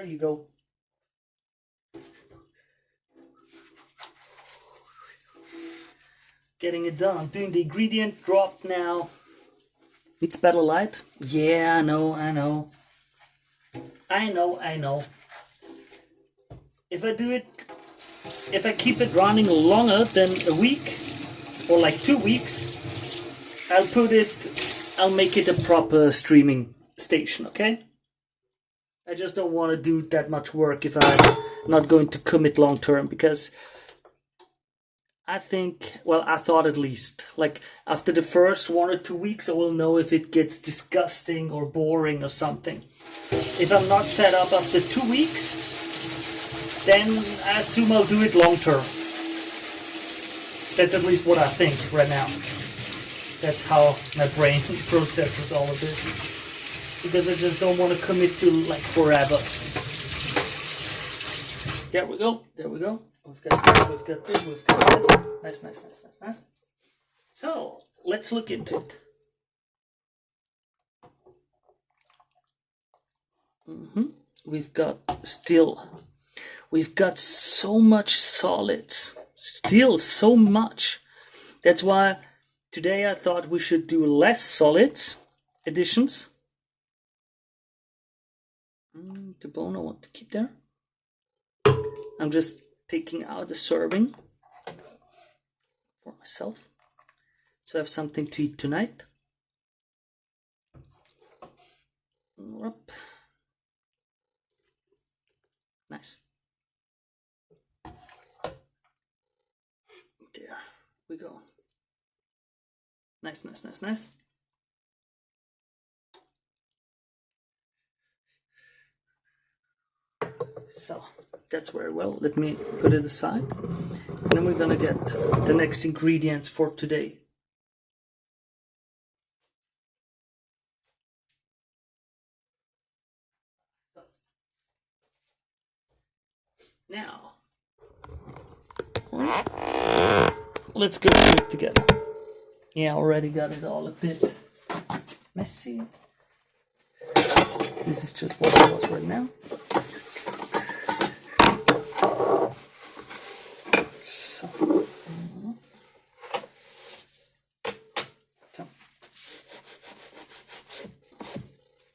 There you go. Getting it done. Doing the ingredient drop now. It's better light. Yeah, I know. If I keep it running longer than a week or like 2 weeks, I'll make it a proper streaming station, okay? I just don't want to do that much work if I'm not going to commit long term, because I thought at least, like after the first 1 or 2 weeks, I will know if it gets disgusting or boring or something. If I'm not set up after 2 weeks, then I assume I'll do it long term. That's at least what I think right now. That's how my brain processes all of this. Because I just don't want to commit to like forever. There we go. We've got this. Nice. So, let's look into it. We've got so much solids. Still so much. That's why today I thought we should do less solids additions. The bone I want to keep there. I'm just taking out the serving for myself, so I have something to eat tonight. Nice. There we go. Nice. So that's very well. Let me put it aside. And then we're gonna get the next ingredients for today. Now, let's go through it together. Yeah, I already got it all a bit messy. This is just what it was right now.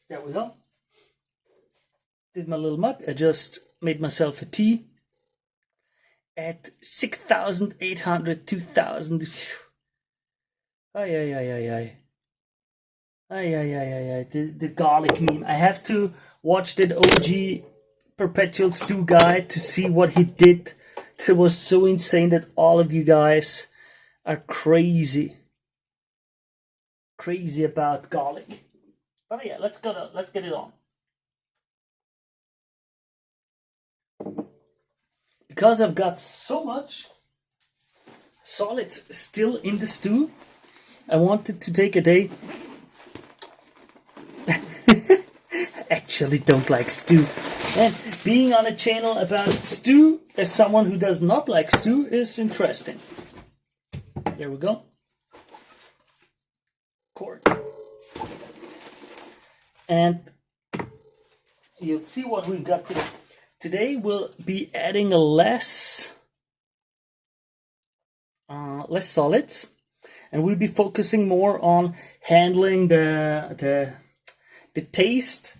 There we go. Did my little mug. I just made myself a tea at 6,800, 2,000. Ay. The garlic meme. I have to watch that OG Perpetual stew guy to see what he did. It was so insane that all of you guys are crazy about garlic. But yeah, let's get it on. Because I've got so much solids still in the stew, I wanted to take a day. I actually don't like stew. And being on a channel about stew as someone who does not like stew is interesting. There we go. Corn. And you'll see what we've got today. Today we'll be adding less solids, and we'll be focusing more on handling the taste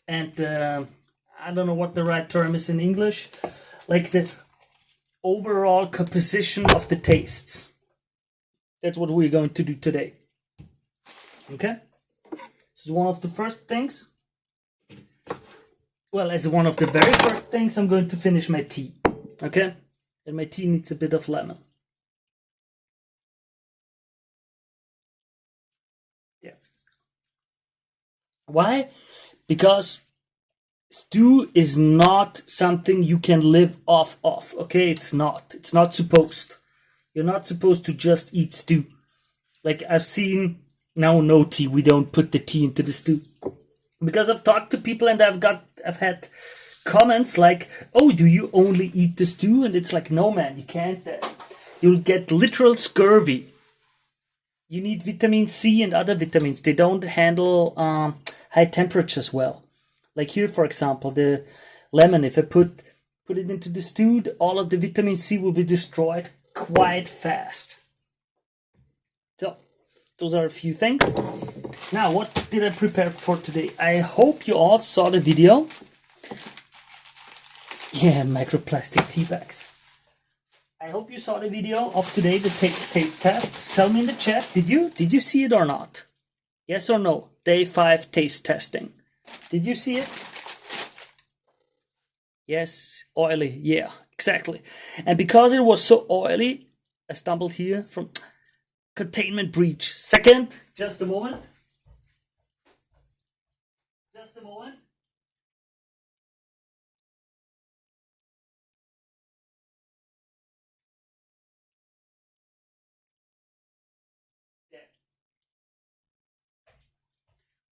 and I don't know what the right term is in English, like the overall composition of the tastes. That's what we're going to do today. Okay? This is one of the first things. Well, as one of the very first things, I'm going to finish my tea. Okay? And my tea needs a bit of lemon. Yeah. Why? Because stew is not something you can live off of. Okay? It's not. It's not supposed. You're not supposed to just eat stew. Like I've seen, now no tea, we don't put the tea into the stew. Because I've talked to people and I've had comments like, oh, do you only eat the stew? And it's like, no man, you can't. You'll get literal scurvy. You need vitamin C and other vitamins. They don't handle high temperatures well. Like here, for example, the lemon. If I put it into the stew, all of the vitamin C will be destroyed quite fast. So those are a few things. Now, what did I prepare for today? I hope you all saw the video. Yeah, microplastic tea bags. I hope you saw the video of today, the taste test. Tell me in the chat, did you see it or not? Yes or no? Day 5 taste testing. Did you see it? Yes, oily. Yeah, exactly. And because it was so oily, I stumbled here from containment breach. Second, just a moment. Just a moment.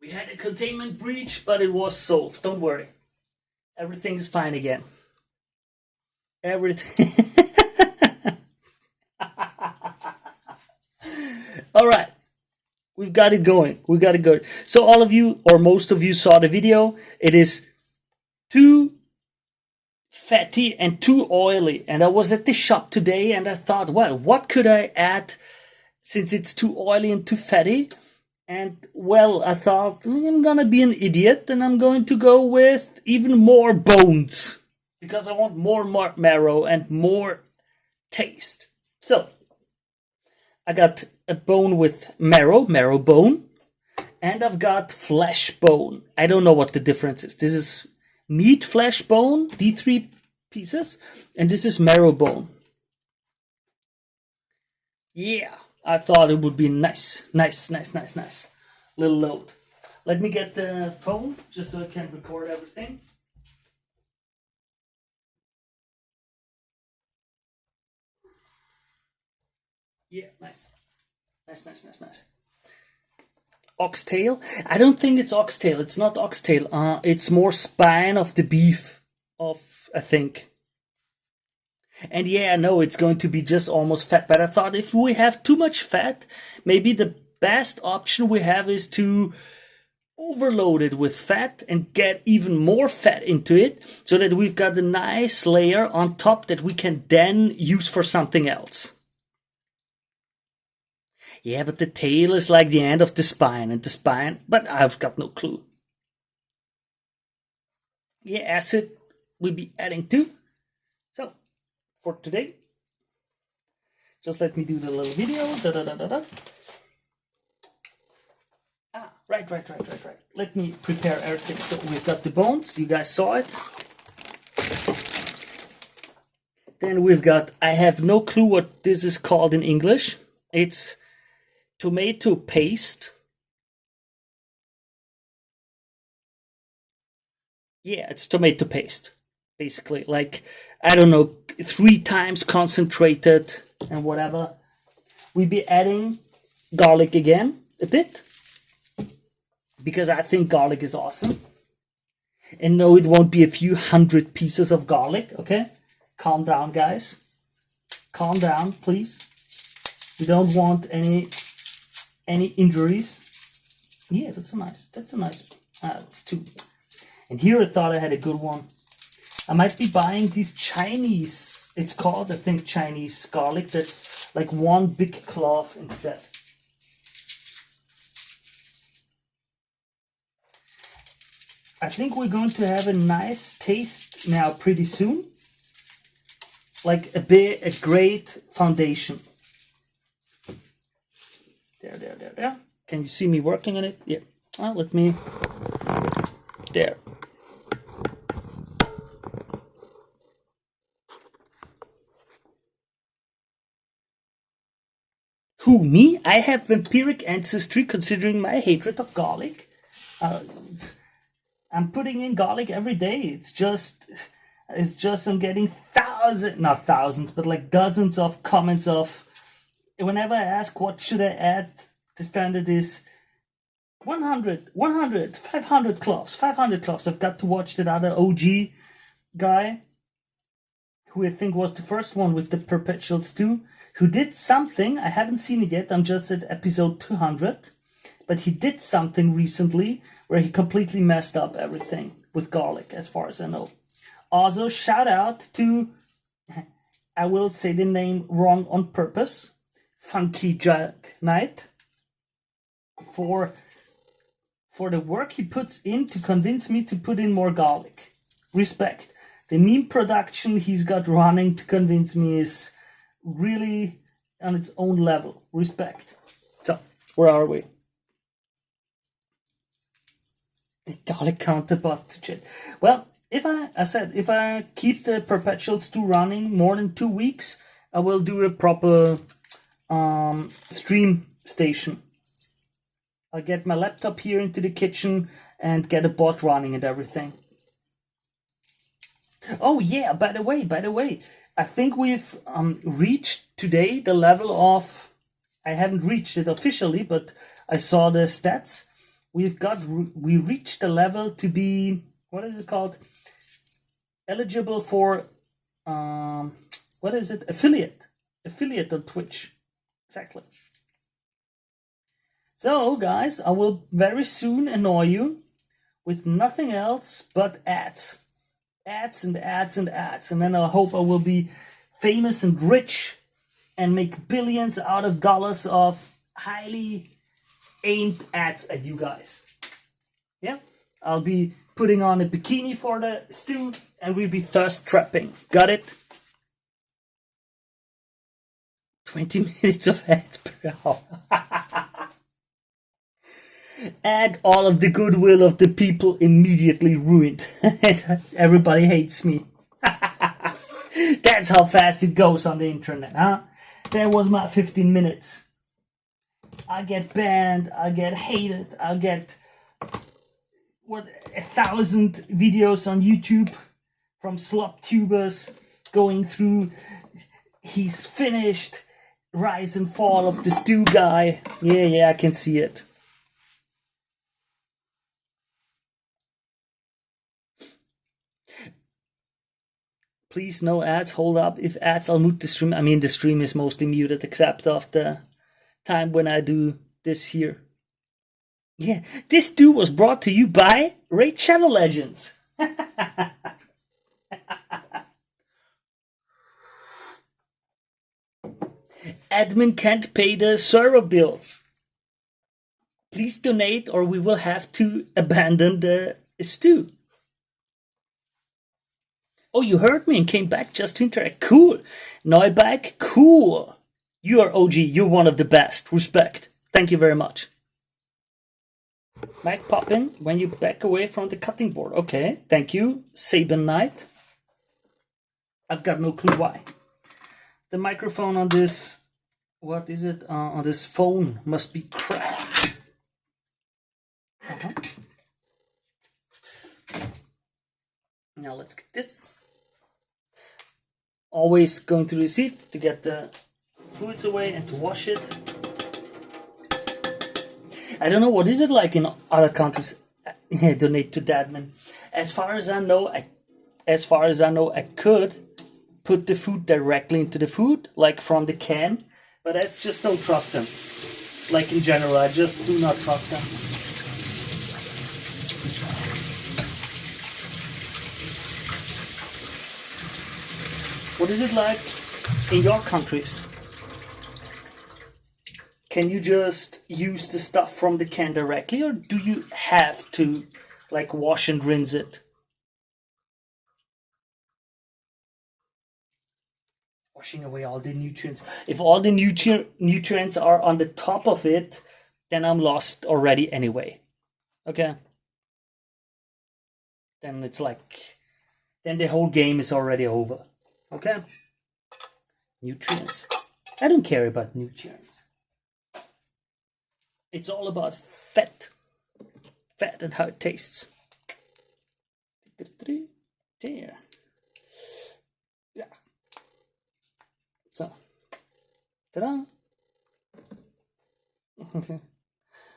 We had a containment breach, but it was solved. Don't worry. Everything is fine again. Everything. All right. We've got it going. We got it going. So all of you, or most of you, saw the video. It is too fatty and too oily. And I was at the shop today and I thought, well, what could I add since it's too oily and too fatty? And well, I thought, I'm gonna be an idiot and I'm going to go with even more bones because I want more marrow and more taste. So I got a bone with marrow bone, and I've got flesh bone. I don't know what the difference is. This is meat flesh bone, D3 pieces, and this is marrow bone. Yeah. I thought it would be nice. Little load. Let me get the phone just so I can record everything. Yeah, nice. Oxtail? I don't think it's oxtail. It's not oxtail. It's more spine of the beef, I think. And yeah, I know it's going to be just almost fat, but I thought if we have too much fat, maybe the best option we have is to overload it with fat and get even more fat into it so that we've got a nice layer on top that we can then use for something else. Yeah, but the tail is like the end of the spine, and the spine, but I've got no clue. Yeah, acid we'll be adding too. So for today, just let me do the little video. Right. Let me prepare everything. So we've got the bones. You guys saw it. Then we've got, I have no clue what this is called in English. It's tomato paste. Yeah, it's tomato paste. Basically, like, I don't know, 3 times concentrated and whatever. We'll be adding garlic again, a bit. Because I think garlic is awesome. And no, it won't be a few hundred pieces of garlic, okay? Calm down, guys. Calm down, please. We don't want any injuries. Yeah, that's a nice. That's 2. And here I thought I had a good one. I might be buying these Chinese, it's called, I think, Chinese garlic. That's like one big clove instead. I think we're going to have a nice taste now pretty soon. Like a great foundation. There. Can you see me working on it? Yeah. Well, let me. There. Who, me? I have vampiric ancestry considering my hatred of garlic. I'm putting in garlic every day. It's just I'm getting not thousands, but like dozens of comments of whenever I ask what should I add, the standard is 100, 500 cloves. I've got to watch that other OG guy, who I think was the first one with the Perpetual stew, who did something. I haven't seen it yet. I'm just at episode 200. But he did something recently where he completely messed up everything with garlic, as far as I know. Also, shout out to, I will say the name wrong on purpose, Funky Jack Knight, for the work he puts in to convince me to put in more garlic. Respect. The meme production he's got running to convince me is really on its own level. Respect. So, where are we? Garlic counter bot shit. Well, if I keep the Perpetual stew running more than 2 weeks, I will do a proper stream station. I'll get my laptop here into the kitchen and get a bot running and everything. Oh yeah, by the way, I think we've reached today the level of, I haven't reached it officially, but I saw the stats. We reached the level to be, what is it called? Eligible for, what is it? Affiliate on Twitch. Exactly. So guys, I will very soon annoy you with nothing else but ads. Ads and ads and ads. And then I hope I will be famous and rich and make billions out of dollars of highly aimed ads at you guys. Yeah, I'll be putting on a bikini for the stew and we'll be thirst trapping. Got it? 20 minutes of ads per hour. And all of the goodwill of the people immediately ruined. Everybody hates me. That's how fast it goes on the internet, huh? There was my 15 minutes. I get banned, I get hated, I get 1,000 videos on YouTube from slop tubers going through he's finished, rise and fall of the stew guy. Yeah, I can see it. Please, no ads. Hold up. If ads, I'll mute the stream. I mean, the stream is mostly muted except of the time when I do this here. Yeah, this stew was brought to you by Raid Shadow Legends. Admin can't pay the server bills. Please donate or we will have to abandon the stew. Oh, you heard me and came back just to interact. Cool. Neuback, cool. You are OG. You're one of the best. Respect. Thank you very much. Mac Poppin, when you back away from the cutting board. Okay, thank you. Saban Knight. I've got no clue why. The microphone on this, what is it? On this phone must be crap. Now let's get this. Always going through the sieve to get the fluids away and to wash it. I don't know what is it like in other countries. Donate to Dadman. As far as I know, I could put the food directly into the food, like from the can, but I just don't trust them. Like in general, I just do not trust them. What is it like in your countries? Can you just use the stuff from the can directly, or do you have to like wash and rinse it? Washing away all the nutrients. If all the nutrients are on the top of it, then I'm lost already anyway. Okay? Then it's like, then the whole game is already over. Okay? Nutrients. I don't care about nutrients. It's all about fat. Fat and how it tastes. There. Yeah. So. Ta-da.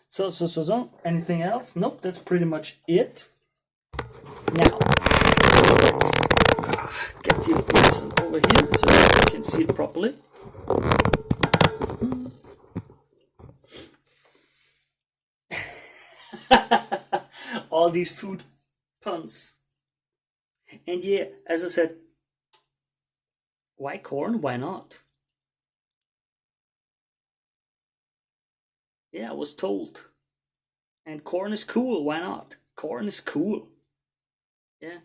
So. Anything else? Nope, that's pretty much it. Now, let's get you over here so you can see it properly. All these food puns. And yeah, as I said, why corn? Why not? Yeah, I was told. And corn is cool. Why not? Corn is cool. Yeah.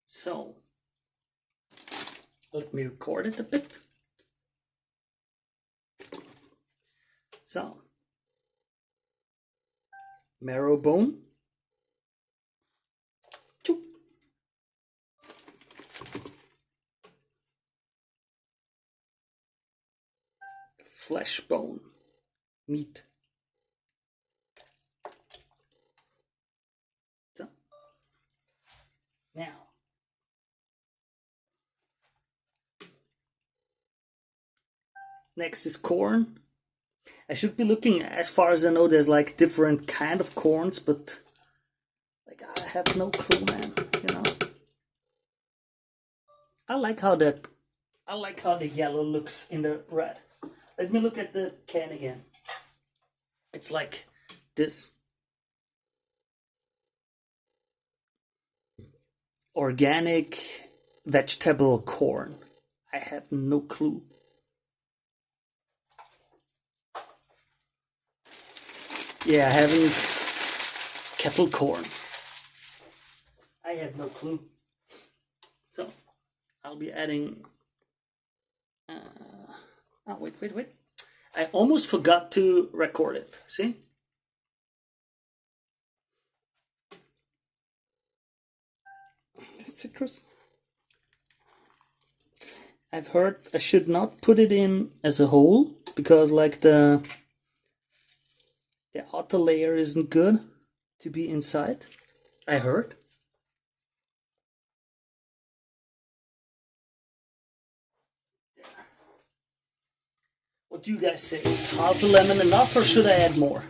So let me record it a bit. So marrow bone. Flesh bone. Meat. So now next is corn. I should be looking, as far as I know, there's like different kind of corns, but like I have no clue, man. You know, I like how that, I like how the yellow looks in the red. Let me look at the can again. It's like this. Organic vegetable corn. I have no clue. Yeah, I haven't. Kettle corn. I have no clue. So I'll be adding. Oh, wait. I almost forgot to record it. See? Citrus. I've heard I should not put it in as a whole because, like, the outer layer isn't good to be inside. I heard. What do you guys say? Is half a lemon enough, or should I add more?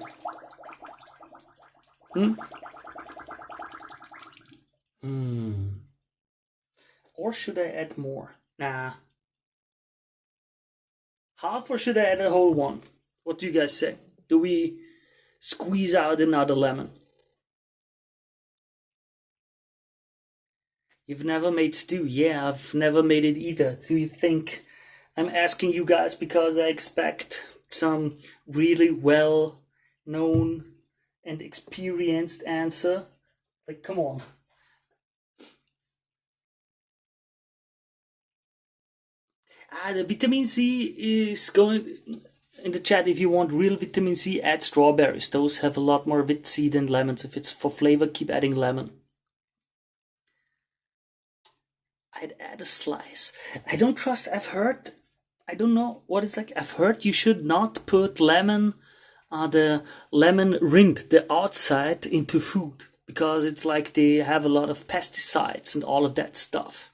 Or should I add more? Nah. Half, or should I add a whole one? What do you guys say? Do we squeeze out another lemon? You've never made stew? Yeah, I've never made it either. Do you think I'm asking you guys because I expect some really well known and experienced answer? Like, come on. The vitamin C is going in the chat. If you want real vitamin C, add strawberries. Those have a lot more vit C than lemons. If it's for flavor, keep adding lemon. I'd add a slice. I don't trust. I've heard. I don't know what it's like. I've heard you should not put lemon, the lemon rind, the outside, into food because it's like they have a lot of pesticides and all of that stuff.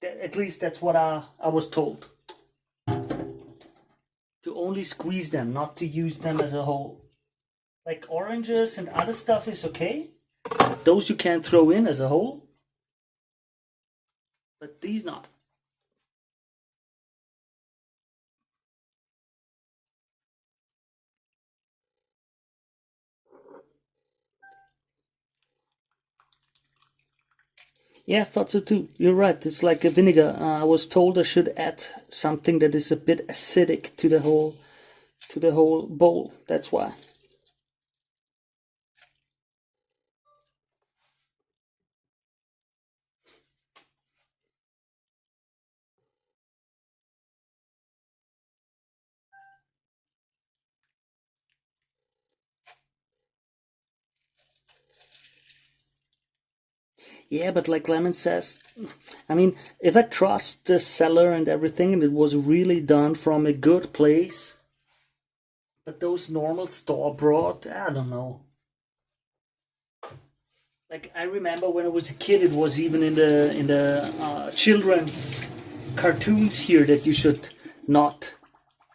At least that's what I was told. To only squeeze them, not to use them as a whole. Like oranges and other stuff is okay. Those you can throw in as a whole. But these not. Yeah, I thought so too. You're right. It's like a vinegar. I was told I should add something that is a bit acidic to the whole bowl. That's why. Yeah, but like Lemon says, I mean, if I trust the seller and everything, and it was really done from a good place, but those normal store bought, I don't know. Like I remember when I was a kid, it was even in the children's cartoons here that you should not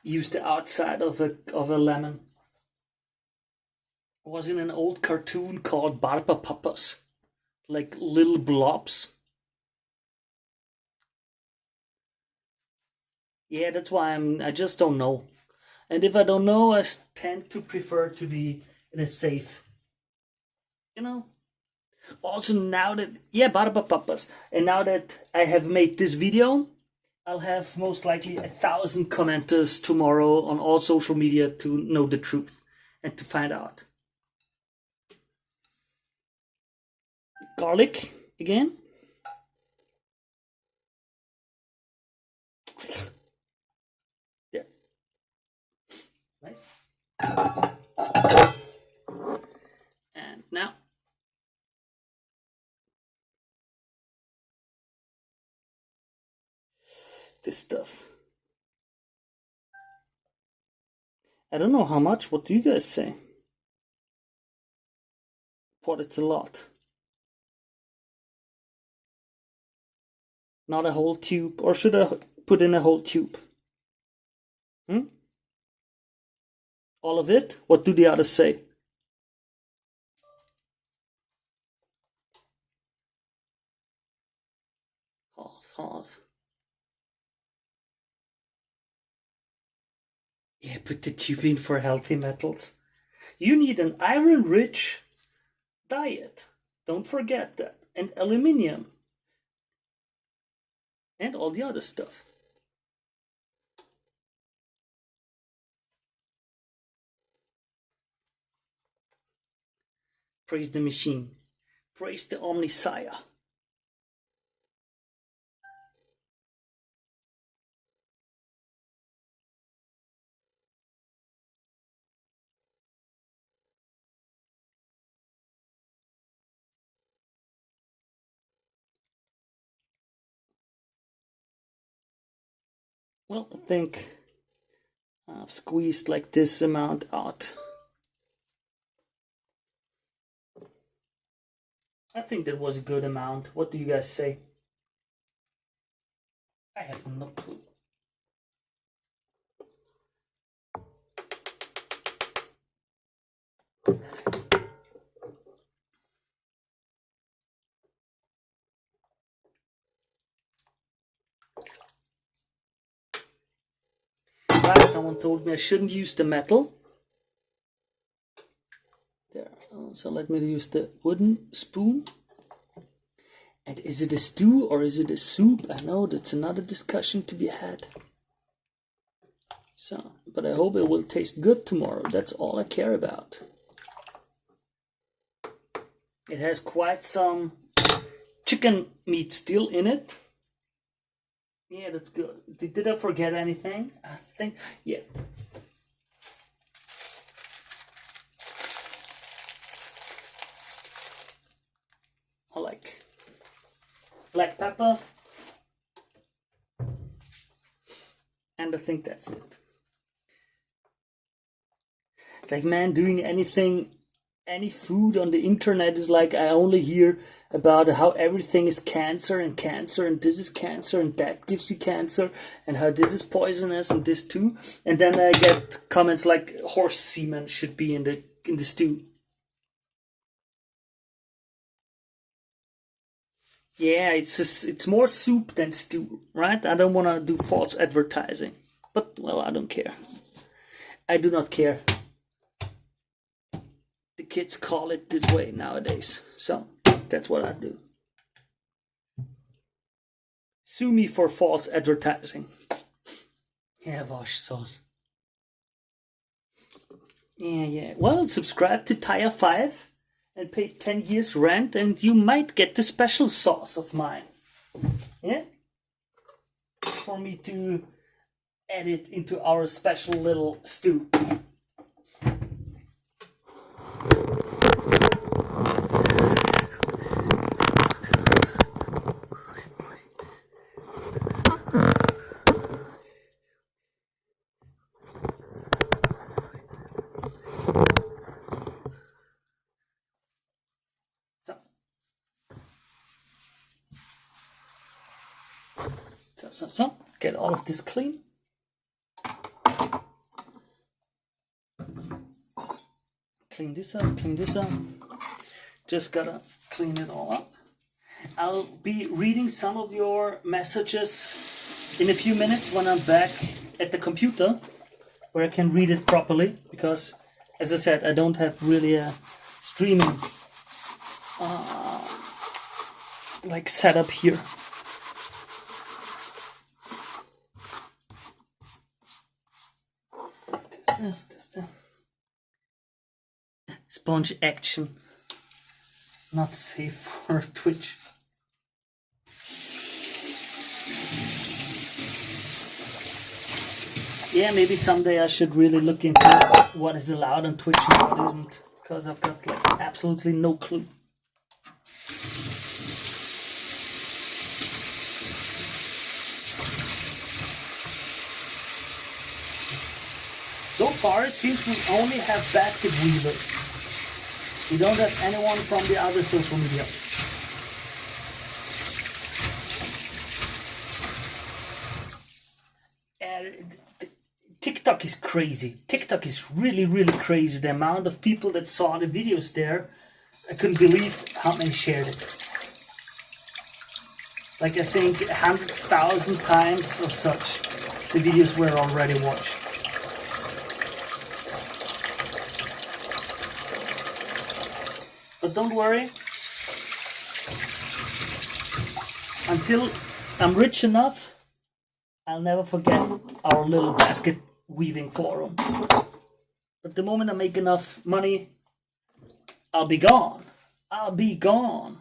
use the outside of a lemon. It was in an old cartoon called Barba Papas, like little blobs. Yeah, that's why I just don't know. And if I don't know, I tend to prefer to be in a safe, you know. Also, now that, yeah, papas. And now that I have made this video, I'll have most likely 1,000 commenters tomorrow on all social media to know the truth and to find out. Garlic again. There. Nice. And now this stuff. I don't know how much. What do you guys say? But it's a lot. Not a whole tube. Or should I put in a whole tube? All of it? What do the others say? Half. Yeah, put the tube in for healthy metals. You need an iron-rich diet. Don't forget that. And aluminium. And all the other stuff. Praise the machine. Praise the Omnisire. Well, I think I've squeezed like this amount out. I think that was a good amount. What do you guys say? I have no clue. Someone told me I shouldn't use the metal. There. So let me use the wooden spoon. And is it a stew or is it a soup? I know that's another discussion to be had. So, but I hope it will taste good tomorrow. That's all I care about. It has quite some chicken meat still in it. Yeah, that's good. Did I forget anything? I think, yeah. I like black pepper. And I think that's it. It's like, man, doing anything, any food on the internet is like, I only hear about how everything is cancer and this is cancer and that gives you cancer and how this is poisonous and this too. And then I get comments like horse semen should be in the stew. Yeah, it's more soup than stew, right? I don't want to do false advertising. But, well, I don't care. I do not care. The kids call it this way nowadays. So, that's what I do. Sue me for false advertising. Yeah, wash sauce. Yeah. Well, subscribe to Tire 5 and pay 10 years rent and you might get the special sauce of mine. Yeah? For me to add it into our special little stew. So, get all of this clean. Clean this up. Just gotta clean it all up. I'll be reading some of your messages in a few minutes when I'm back at the computer, where I can read it properly, because, as I said, I don't have really a streaming like setup here. This. Sponge action. Not safe for Twitch. Yeah, maybe someday I should really look into what is allowed on Twitch and what isn't, because I've got like absolutely no clue. So far it seems we only have basket weavers. We don't have anyone from the other social media. TikTok is crazy. TikTok is really, really crazy. The amount of people that saw the videos there, I couldn't believe how many shared it. Like I think 100,000 times or such, the videos were already watched. But don't worry. Until I'm rich enough, I'll never forget our little basket weaving forum. But the moment I make enough money, I'll be gone. I'll be gone.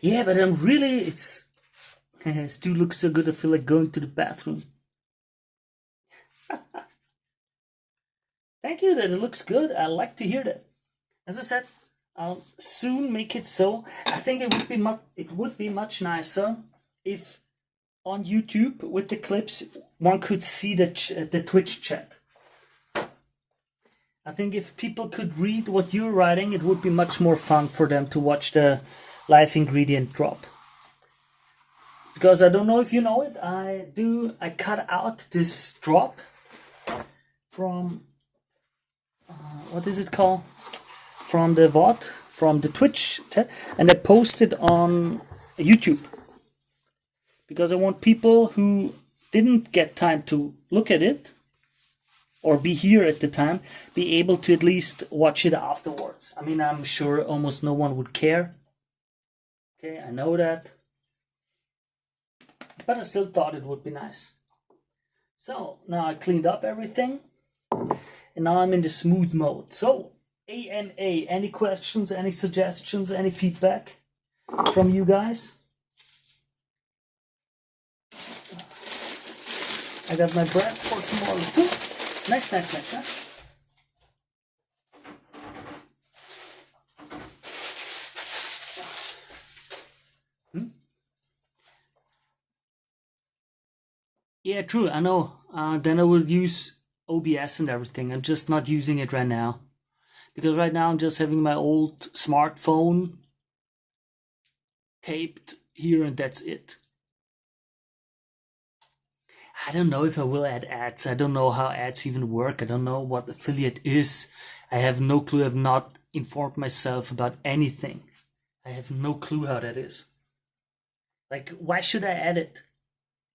Yeah, but I'm really, it's still looks so good I feel like going to the bathroom. Thank you that it looks good. I like to hear that. As I said, I'll soon make it so. I think it would be much nicer if on YouTube with the clips one could see the Twitch chat. I think if people could read what you're writing, it would be much more fun for them to watch the live ingredient drop. Because I don't know if you know it, I cut out this drop from what is it called? From the VOD, from the Twitch chat, and I post it on YouTube. Because I want people who didn't get time to look at it or be here at the time, be able to at least watch it afterwards. I mean, I'm sure almost no one would care. Okay, I know that. But I still thought it would be nice. So, now I cleaned up everything. And now I'm in the smooth mode. So, AMA, any questions, any suggestions, any feedback from you guys? I got my bread for tomorrow too. Nice. Yeah, true, I know. Then I will use OBS and everything. I'm just not using it right now. Because right now I'm just having my old smartphone taped here and that's it. I don't know if I will add ads. I don't know how ads even work. I don't know what affiliate is. I have no clue. I have not informed myself about anything. I have no clue how that is. Like, why should I add it?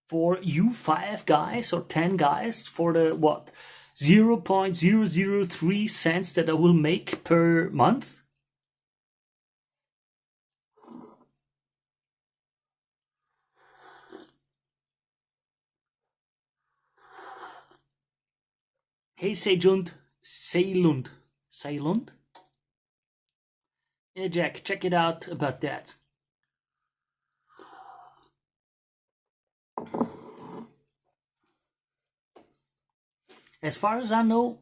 For you 5 guys or 10 guys for the, what, 0.003 cents that I will make per month? Hey, Sejund. Ceylund. Yeah, Jack, check it out about that. As far as I know,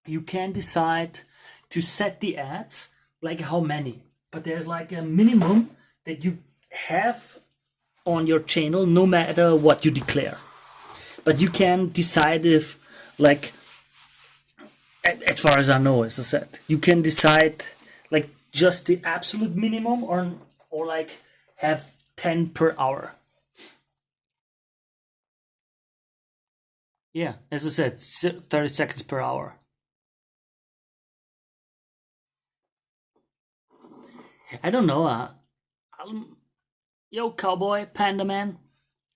you can decide to set the ads, like how many. But there's like a minimum that you have on your channel no matter what you declare. But you can decide if, like, as far as I know, as I said, you can decide like just the absolute minimum or like have 10 per hour. Yeah, as I said, 30 seconds per hour. I don't know. Yo, cowboy, panda man.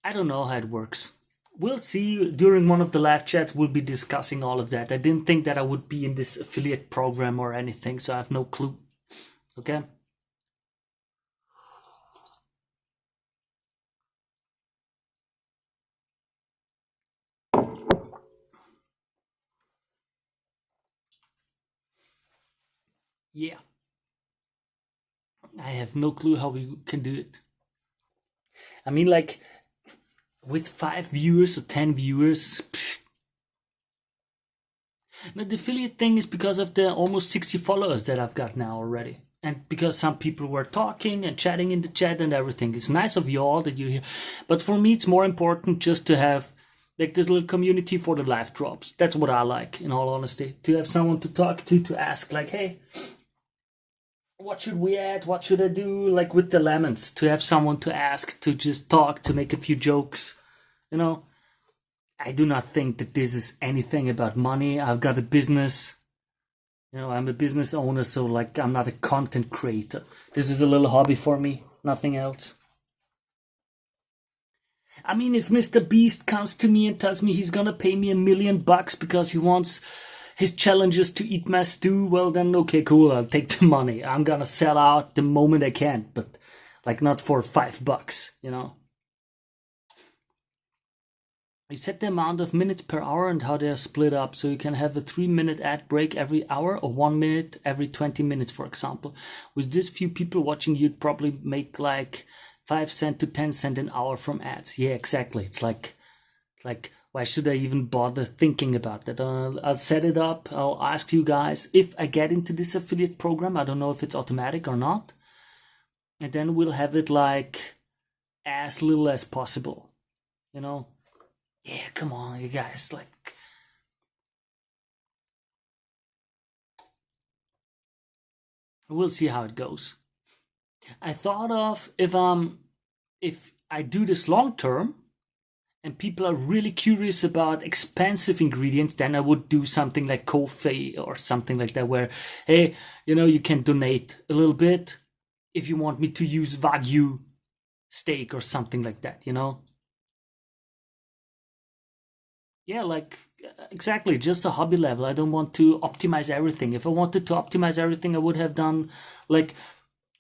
I don't know how it works. we'll see. During one of the live chats, we'll be discussing all of that. I didn't think that I would be in this affiliate program or anything, so I have no clue. Okay. Yeah. I have no clue how we can do it. I mean, like, with 5 viewers or 10 viewers. Now, the affiliate thing is because of the almost 60 followers that I've got now already. And because some people were talking and chatting in the chat and everything. It's nice of you all that you're here. But for me, it's more important just to have like this little community for the live drops. That's what I like, in all honesty. To have someone to talk to ask like, hey, what should we add? What should I do? Like with the lemons, to have someone to ask, to just talk, to make a few jokes. You know, I do not think that this is anything about money. I've got a business. You know, I'm a business owner, so like I'm not a content creator. This is a little hobby for me, nothing else. I mean, if Mr. Beast comes to me and tells me he's gonna pay me $1 million because he wants his challenges to eat my stew, well then okay, cool, I'll take the money. I'm gonna sell out the moment I can, but like not for $5, you know. You set the amount of minutes per hour and how they are split up, so you can have a 3-minute ad break every hour or 1 minute every 20 minutes, for example. With this few people watching, you'd probably make like 5 cents to 10 cents an hour from ads. Yeah, exactly. It's like why should I even bother thinking about that? I'll set it up. I'll ask you guys if I get into this affiliate program. I don't know if it's automatic or not. And then we'll have it like as little as possible, you know. Yeah, come on, you guys, like, we'll see how it goes. I thought of if I do this long term and people are really curious about expensive ingredients, then I would do something like Ko-fi or something like that, where, hey, you know, you can donate a little bit if you want me to use Wagyu steak or something like that, you know. Yeah, like exactly, just a hobby level. I don't want to optimize everything. If I wanted to optimize everything, I would have done like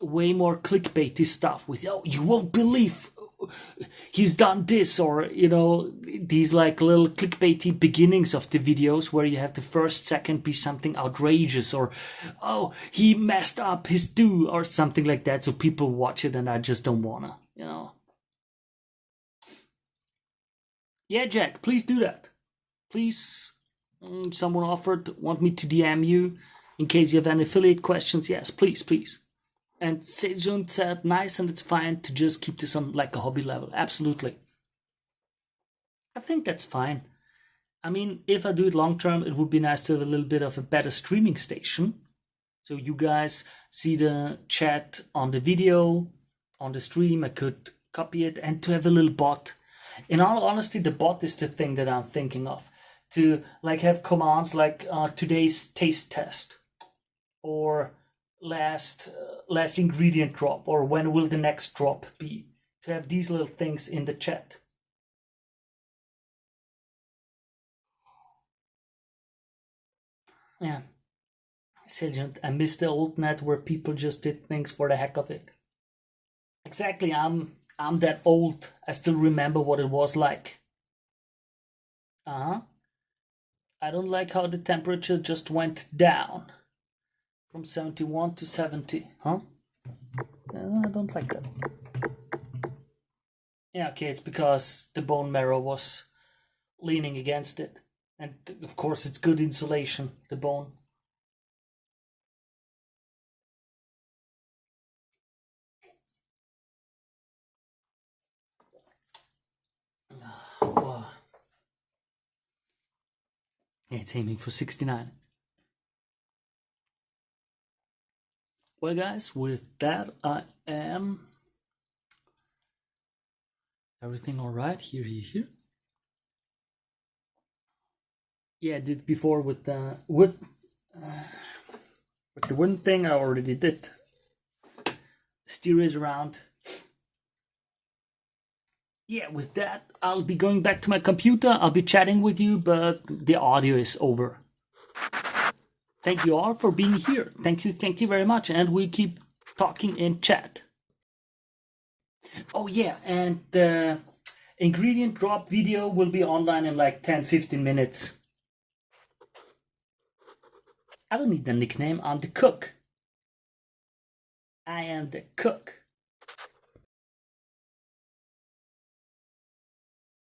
way more clickbaity stuff with, oh, you won't believe he's done this, or you know, these like little clickbaity beginnings of the videos where you have the first second be something outrageous, or oh, he messed up his do or something like that, so people watch it, and I just don't wanna, you know. Yeah, Jack, please do that. Please, someone offered, want me to DM you in case you have any affiliate questions. Yes, please, please. And Sejun said, nice, and it's fine to just keep this on like a hobby level. Absolutely. I think that's fine. I mean, if I do it long term, it would be nice to have a little bit of a better streaming station. So you guys see the chat on the video, on the stream. I could copy it, and to have a little bot. In all honesty, the bot is the thing that I'm thinking of. To like have commands like today's taste test, or last ingredient drop, or when will the next drop be. To have these little things in the chat. Yeah. Sergeant, I miss the old net where people just did things for the heck of it. Exactly, I'm that old. I still remember what it was like. Uh-huh. I don't like how the temperature just went down from 71 to 70. Huh? I don't like that. Yeah, okay, it's because the bone marrow was leaning against it. And of course it's good insulation, the bone. Oh. Yeah, it's aiming for 69. Well, guys, with that, I am everything all right? Here. Yeah, I did before with the wood. With the wooden thing, I already did. Steer it around. yeah, with that, I'll be going back to my computer. I'll be chatting with you, but the audio is over. Thank you all for being here. Thank you very much. And we keep talking in chat. Oh, yeah, and the ingredient drop video will be online in like 10-15 minutes. I don't need a nickname. I'm the cook. I am the cook.